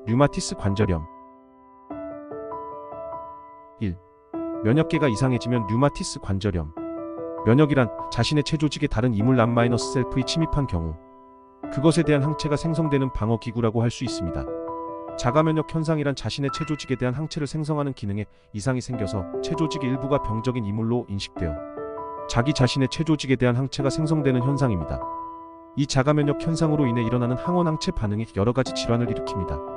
류마티스 관절염. 1. 면역계가 이상해지면 류마티스 관절염. 면역이란 자신의 체조직에 다른 이물 남-셀프의 침입한 경우 그것에 대한 항체가 생성되는 방어기구라고 할 수 있습니다. 자가면역 현상이란 자신의 체조직에 대한 항체를 생성하는 기능에 이상이 생겨서 체조직의 일부가 병적인 이물로 인식되어 자기 자신의 체조직에 대한 항체가 생성되는 현상입니다. 이 자가면역 현상으로 인해 일어나는 항원항체 반응이 여러 가지 질환을 일으킵니다.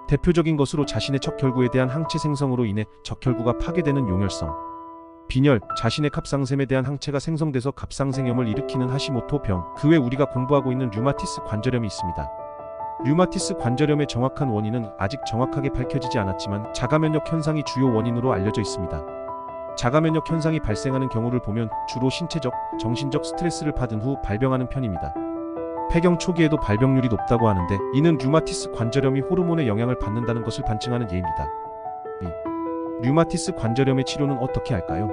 대표적인 것으로 자신의 척혈구에 대한 항체 생성으로 인해 척혈구가 파괴되는 용혈성, 빈혈, 자신의 갑상샘에 대한 항체가 생성돼서 갑상생염을 일으키는 하시모토병, 그 외 우리가 공부하고 있는 류마티스 관절염이 있습니다. 류마티스 관절염의 정확한 원인은 아직 정확하게 밝혀지지 않았지만 자가면역 현상이 주요 원인으로 알려져 있습니다. 자가면역 현상이 발생하는 경우를 보면 주로 신체적, 정신적 스트레스를 받은 후 발병하는 편입니다. 폐경 초기에도 발병률이 높다고 하는데 이는 류마티스 관절염이 호르몬의 영향을 받는다는 것을 반증하는 예입니다. 2. 류마티스 관절염의 치료는 어떻게 할까요?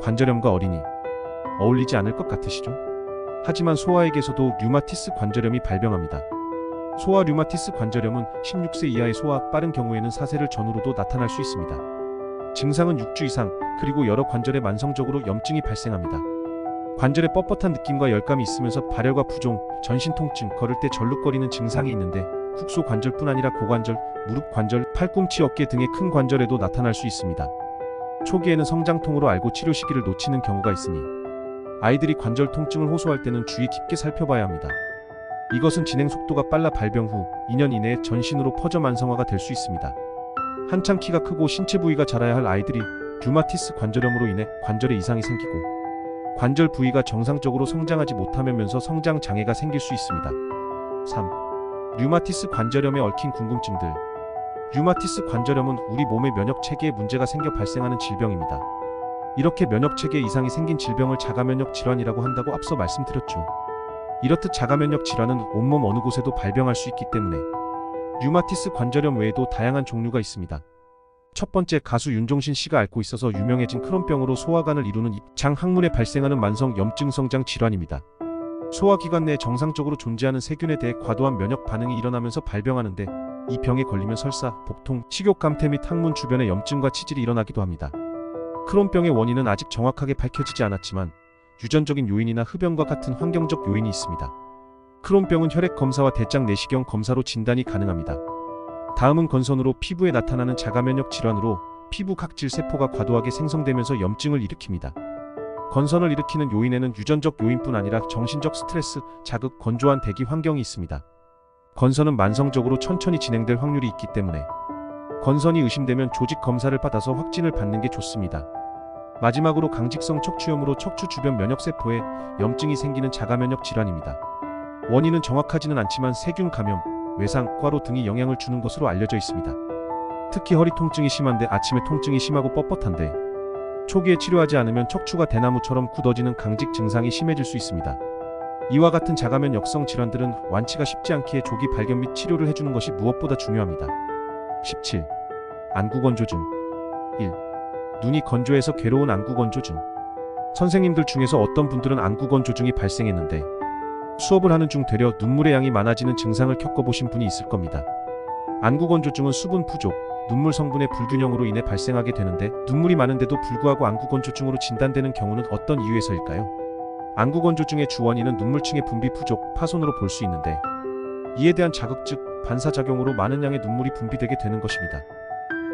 관절염과 어린이 어울리지 않을 것 같으시죠? 하지만 소아에게서도 류마티스 관절염이 발병합니다. 소아 류마티스 관절염은 16세 이하의 소아, 빠른 경우에는 4세를 전후로도 나타날 수 있습니다. 증상은 6주 이상, 그리고 여러 관절에 만성적으로 염증이 발생합니다. 관절에 뻣뻣한 느낌과 열감이 있으면서 발열과 부종, 전신 통증, 걸을 때 절룩거리는 증상이 있는데 국소 관절뿐 아니라 고관절, 무릎 관절, 팔꿈치, 어깨 등의 큰 관절에도 나타날 수 있습니다. 초기에는 성장통으로 알고 치료 시기를 놓치는 경우가 있으니 아이들이 관절 통증을 호소할 때는 주의 깊게 살펴봐야 합니다. 이것은 진행 속도가 빨라 발병 후 2년 이내에 전신으로 퍼져 만성화가 될 수 있습니다. 한창 키가 크고 신체 부위가 자라야 할 아이들이 류마티스 관절염으로 인해 관절에 이상이 생기고 관절 부위가 정상적으로 성장하지 못하면서 성장 장애가 생길 수 있습니다. 3. 류마티스 관절염에 얽힌 궁금증들. 류마티스 관절염은 우리 몸의 면역 체계에 문제가 생겨 발생하는 질병입니다. 이렇게 면역 체계에 이상이 생긴 질병을 자가면역 질환이라고 한다고 앞서 말씀드렸죠. 이렇듯 자가면역 질환은 온몸 어느 곳에도 발병할 수 있기 때문에 류마티스 관절염 외에도 다양한 종류가 있습니다. 첫 번째, 가수 윤종신 씨가 앓고 있어서 유명해진 크론병으로 소화관을 이루는 장 항문에 발생하는 만성 염증 성장 질환입니다. 소화기관 내에 정상적으로 존재하는 세균에 대해 과도한 면역 반응이 일어나면서 발병하는데 이 병에 걸리면 설사, 복통, 식욕 감퇴 및 항문 주변에 염증과 치질이 일어나기도 합니다. 크론병의 원인은 아직 정확하게 밝혀지지 않았지만 유전적인 요인이나 흡연과 같은 환경적 요인이 있습니다. 크론병은 혈액 검사와 대장 내시경 검사로 진단이 가능합니다. 다음은 건선으로 피부에 나타나는 자가면역 질환으로 피부 각질 세포가 과도하게 생성되면서 염증을 일으킵니다. 건선을 일으키는 요인에는 유전적 요인뿐 아니라 정신적 스트레스, 자극, 건조한 대기 환경이 있습니다. 건선은 만성적으로 천천히 진행될 확률이 있기 때문에 건선이 의심되면 조직 검사를 받아서 확진을 받는 게 좋습니다. 마지막으로 강직성 척추염으로 척추 주변 면역세포에 염증이 생기는 자가면역 질환입니다. 원인은 정확하지는 않지만 세균 감염, 외상, 과로 등이 영향을 주는 것으로 알려져 있습니다. 특히 허리 통증이 심한데 아침에 통증이 심하고 뻣뻣한데 초기에 치료하지 않으면 척추가 대나무처럼 굳어지는 강직 증상이 심해질 수 있습니다. 이와 같은 자가면역성 질환들은 완치가 쉽지 않기에 조기 발견 및 치료를 해주는 것이 무엇보다 중요합니다. 17. 안구건조증. 1. 눈이 건조해서 괴로운 안구건조증. 선생님들 중에서 어떤 분들은 안구건조증이 발생했는데 수업을 하는 중 되려 눈물의 양이 많아지는 증상을 겪어보신 분이 있을 겁니다. 안구건조증은 수분 부족, 눈물 성분의 불균형으로 인해 발생하게 되는데 눈물이 많은데도 불구하고 안구건조증으로 진단되는 경우는 어떤 이유에서일까요? 안구건조증의 주 원인은 눈물층의 분비 부족, 파손으로 볼 수 있는데 이에 대한 자극 즉 반사작용으로 많은 양의 눈물이 분비되게 되는 것입니다.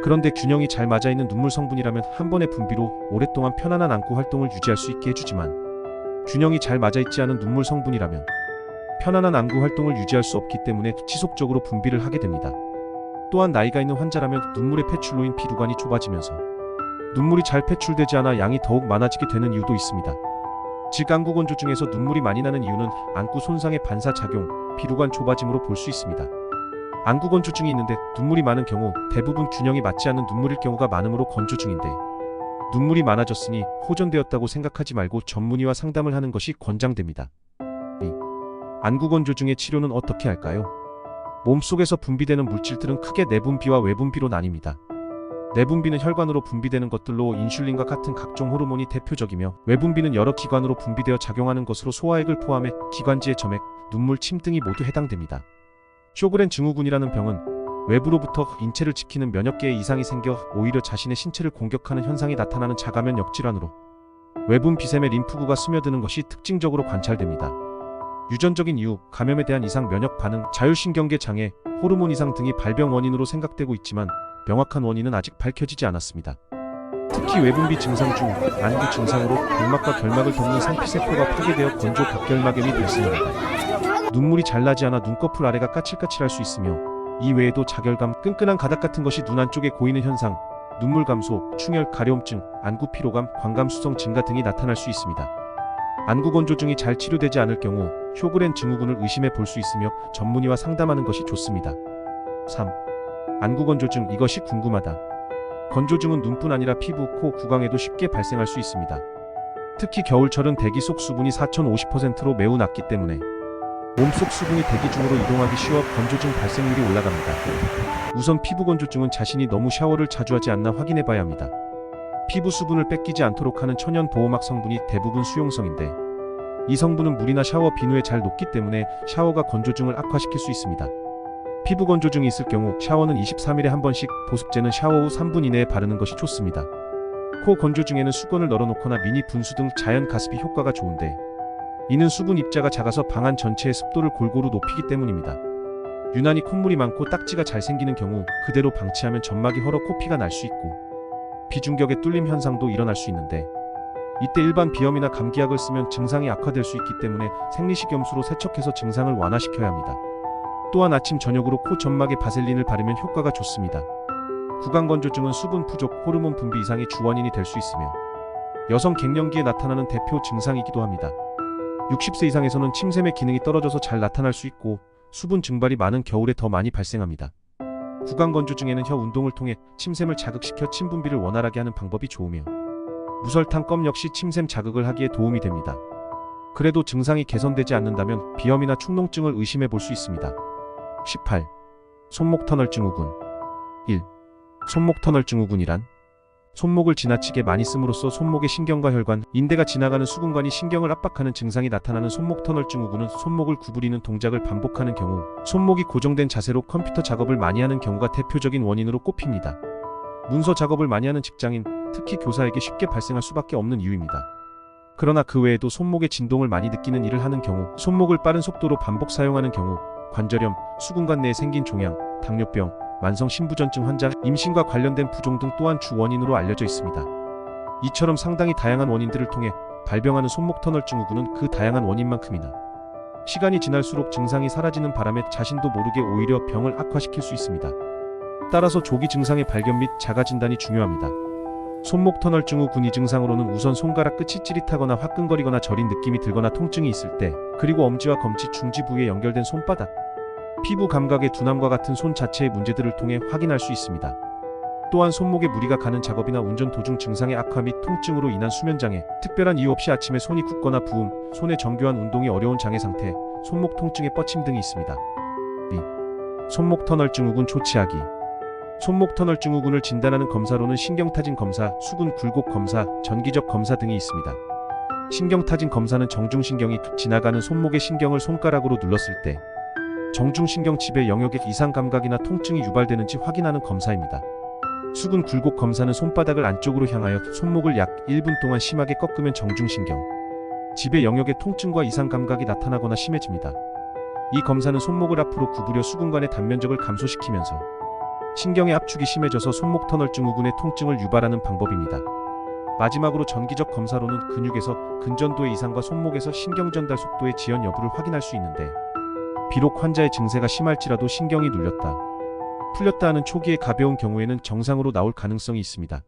그런데 균형이 잘 맞아있는 눈물 성분이라면 한 번의 분비로 오랫동안 편안한 안구 활동을 유지할 수 있게 해주지만 균형이 잘 맞아있지 않은 눈물 성분이라면 편안한 안구 활동을 유지할 수 없기 때문에 지속적으로 분비를 하게 됩니다. 또한 나이가 있는 환자라면 눈물의 배출로인 피루관이 좁아지면서 눈물이 잘 배출되지 않아 양이 더욱 많아지게 되는 이유도 있습니다. 즉 안구건조증에서 눈물이 많이 나는 이유는 안구 손상의 반사작용, 피루관 좁아짐으로 볼 수 있습니다. 안구건조증이 있는데 눈물이 많은 경우 대부분 균형이 맞지 않는 눈물일 경우가 많으므로 건조증인데 눈물이 많아졌으니 호전되었다고 생각하지 말고 전문의와 상담을 하는 것이 권장됩니다. 2. 안구건조증의 치료는 어떻게 할까요? 몸속에서 분비되는 물질들은 크게 내분비와 외분비로 나뉩니다. 내분비는 혈관으로 분비되는 것들로 인슐린과 같은 각종 호르몬이 대표적이며 외분비는 여러 기관으로 분비되어 작용하는 것으로 소화액을 포함해 기관지의 점액, 눈물, 침 등이 모두 해당됩니다. 쇼그렌 증후군이라는 병은 외부로부터 인체를 지키는 면역계에 이상이 생겨 오히려 자신의 신체를 공격하는 현상이 나타나는 자가면역 질환으로 외분 비샘의 림프구가 스며드는 것이 특징적으로 관찰됩니다. 유전적인 이유, 감염에 대한 이상 면역 반응, 자율신경계 장애, 호르몬 이상 등이 발병 원인으로 생각되고 있지만 명확한 원인은 아직 밝혀지지 않았습니다. 특히 외분비 증상 중 안구 증상으로 결막과 결막을 덮는 상피세포가 파괴되어 건조 각결막염이 발생합니다. 눈물이 잘 나지 않아 눈꺼풀 아래가 까칠까칠할 수 있으며 이 외에도 자결감, 끈끈한 가닥 같은 것이 눈 안쪽에 고이는 현상, 눈물 감소, 충혈, 가려움증, 안구 피로감, 광감수성 증가 등이 나타날 수 있습니다. 안구 건조증이 잘 치료되지 않을 경우 쇼그렌 증후군을 의심해 볼 수 있으며 전문의와 상담하는 것이 좋습니다. 3. 안구 건조증, 이것이 궁금하다. 건조증은 눈뿐 아니라 피부, 코, 구강에도 쉽게 발생할 수 있습니다. 특히 겨울철은 대기 속 수분이 4050%로 매우 낮기 때문에 몸속 수분이 대기 중으로 이동하기 쉬워 건조증 발생률이 올라갑니다. 우선 피부 건조증은 자신이 너무 샤워를 자주 하지 않나 확인해 봐야 합니다. 피부 수분을 뺏기지 않도록 하는 천연 보호막 성분이 대부분 수용성인데 이 성분은 물이나 샤워 비누에 잘 녹기 때문에 샤워가 건조증을 악화시킬 수 있습니다. 피부 건조증이 있을 경우 샤워는 23일에 한 번씩, 보습제는 샤워 후 3분 이내에 바르는 것이 좋습니다. 코 건조증에는 수건을 널어놓거나 미니 분수 등 자연 가습이 효과가 좋은데 이는 수분 입자가 작아서 방 안 전체의 습도를 골고루 높이기 때문입니다. 유난히 콧물이 많고 딱지가 잘 생기는 경우 그대로 방치하면 점막이 헐어 코피가 날 수 있고 비중격의 뚫림 현상도 일어날 수 있는데 이때 일반 비염이나 감기약을 쓰면 증상이 악화될 수 있기 때문에 생리식염수로 세척해서 증상을 완화시켜야 합니다. 또한 아침 저녁으로 코 점막에 바셀린을 바르면 효과가 좋습니다. 구강 건조증은 수분 부족, 호르몬 분비 이상이 주원인이 될 수 있으며 여성 갱년기에 나타나는 대표 증상이기도 합니다. 60세 이상에서는 침샘의 기능이 떨어져서 잘 나타날 수 있고 수분 증발이 많은 겨울에 더 많이 발생합니다. 구강 건조증에는 혀 운동을 통해 침샘을 자극시켜 침 분비를 원활하게 하는 방법이 좋으며 무설탕 껌 역시 침샘 자극을 하기에 도움이 됩니다. 그래도 증상이 개선되지 않는다면 비염이나 축농증을 의심해 볼 수 있습니다. 18. 손목 터널 증후군. 1. 손목 터널 증후군이란 손목을 지나치게 많이 씀으로써 손목의 신경과 혈관, 인대가 지나가는 수근관이 신경을 압박하는 증상이 나타나는 손목 터널 증후군은 손목을 구부리는 동작을 반복하는 경우 손목이 고정된 자세로 컴퓨터 작업을 많이 하는 경우가 대표적인 원인으로 꼽힙니다. 문서 작업을 많이 하는 직장인, 특히 교사에게 쉽게 발생할 수밖에 없는 이유입니다. 그러나 그 외에도 손목의 진동을 많이 느끼는 일을 하는 경우, 손목을 빠른 속도로 반복 사용하는 경우, 관절염, 수근관 내에 생긴 종양, 당뇨병, 만성 신부전증 환자, 임신과 관련된 부종 등 또한 주 원인으로 알려져 있습니다. 이처럼 상당히 다양한 원인들을 통해 발병하는 손목 터널 증후군은 그 다양한 원인만큼이나 시간이 지날수록 증상이 사라지는 바람에 자신도 모르게 오히려 병을 악화시킬 수 있습니다. 따라서 조기 증상의 발견 및 자가 진단이 중요합니다. 손목 터널 증후군 이 증상으로는 우선 손가락 끝이 찌릿하거나 화끈거리거나 저린 느낌이 들거나 통증이 있을 때, 그리고 엄지와 검지, 중지 부위에 연결된 손바닥, 피부 감각의 둔함과 같은 손 자체의 문제들을 통해 확인할 수 있습니다. 또한 손목에 무리가 가는 작업이나 운전 도중 증상의 악화 및 통증으로 인한 수면장애, 특별한 이유 없이 아침에 손이 굳거나 부음, 손의 정교한 운동이 어려운 장애 상태, 손목 통증의 뻗침 등이 있습니다. 2. 손목 터널 증후군 초치하기. 손목 터널 증후군을 진단하는 검사로는 신경타진 검사, 수근 굴곡 검사, 전기적 검사 등이 있습니다. 신경타진 검사는 정중신경이 툭 지나가는 손목의 신경을 손가락으로 눌렀을 때 정중신경 지배 영역의 이상 감각이나 통증이 유발되는지 확인하는 검사입니다. 수근 굴곡 검사는 손바닥을 안쪽으로 향하여 손목을 약 1분 동안 심하게 꺾으면 정중신경 지배 영역의 통증과 이상 감각이 나타나거나 심해집니다. 이 검사는 손목을 앞으로 구부려 수근관의 단면적을 감소시키면서 신경의 압축이 심해져서 손목 터널 증후군의 통증을 유발하는 방법입니다. 마지막으로 전기적 검사로는 근육에서 근전도의 이상과 손목에서 신경 전달 속도의 지연 여부를 확인할 수 있는데, 비록 환자의 증세가 심할지라도 신경이 눌렸다, 풀렸다 하는 초기에 가벼운 경우에는 정상으로 나올 가능성이 있습니다.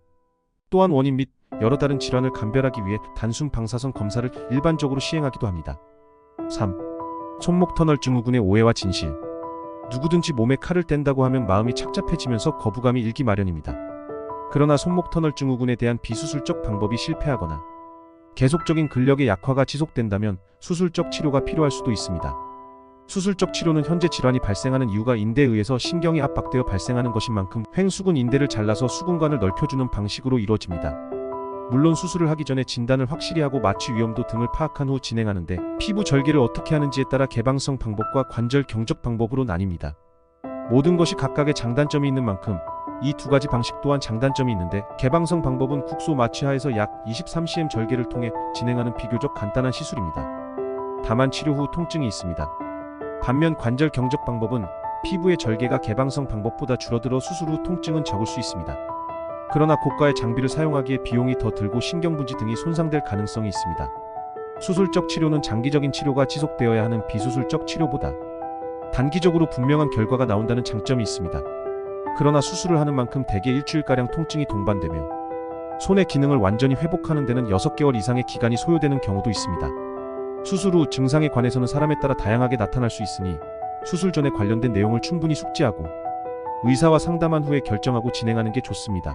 또한 원인 및 여러 다른 질환을 감별하기 위해 단순 방사선 검사를 일반적으로 시행하기도 합니다. 3. 손목 터널 증후군의 오해와 진실. 누구든지 몸에 칼을 뗀다고 하면 마음이 착잡해지면서 거부감이 일기 마련입니다. 그러나 손목 터널 증후군에 대한 비수술적 방법이 실패하거나 계속적인 근력의 약화가 지속된다면 수술적 치료가 필요할 수도 있습니다. 수술적 치료는 현재 질환이 발생하는 이유가 인대에 의해서 신경이 압박되어 발생하는 것인 만큼 횡수근 인대를 잘라서 수근관을 넓혀주는 방식으로 이루어집니다. 물론 수술을 하기 전에 진단을 확실히 하고 마취 위험도 등을 파악한 후 진행하는데, 피부 절개를 어떻게 하는지에 따라 개방성 방법과 관절 경적 방법으로 나뉩니다. 모든 것이 각각의 장단점이 있는 만큼 이 두 가지 방식 또한 장단점이 있는데, 개방성 방법은 국소 마취하에서 약 23cm 절개를 통해 진행하는 비교적 간단한 시술입니다. 다만 치료 후 통증이 있습니다. 반면 관절 경적 방법은 피부의 절개가 개방성 방법보다 줄어들어 수술 후 통증은 적을 수 있습니다. 그러나 고가의 장비를 사용하기에 비용이 더 들고 신경분지 등이 손상될 가능성이 있습니다. 수술적 치료는 장기적인 치료가 지속되어야 하는 비수술적 치료보다 단기적으로 분명한 결과가 나온다는 장점이 있습니다. 그러나 수술을 하는 만큼 대개 일주일가량 통증이 동반되며 손의 기능을 완전히 회복하는 데는 6개월 이상의 기간이 소요되는 경우도 있습니다. 수술 후 증상에 관해서는 사람에 따라 다양하게 나타날 수 있으니 수술 전에 관련된 내용을 충분히 숙지하고 의사와 상담한 후에 결정하고 진행하는 게 좋습니다.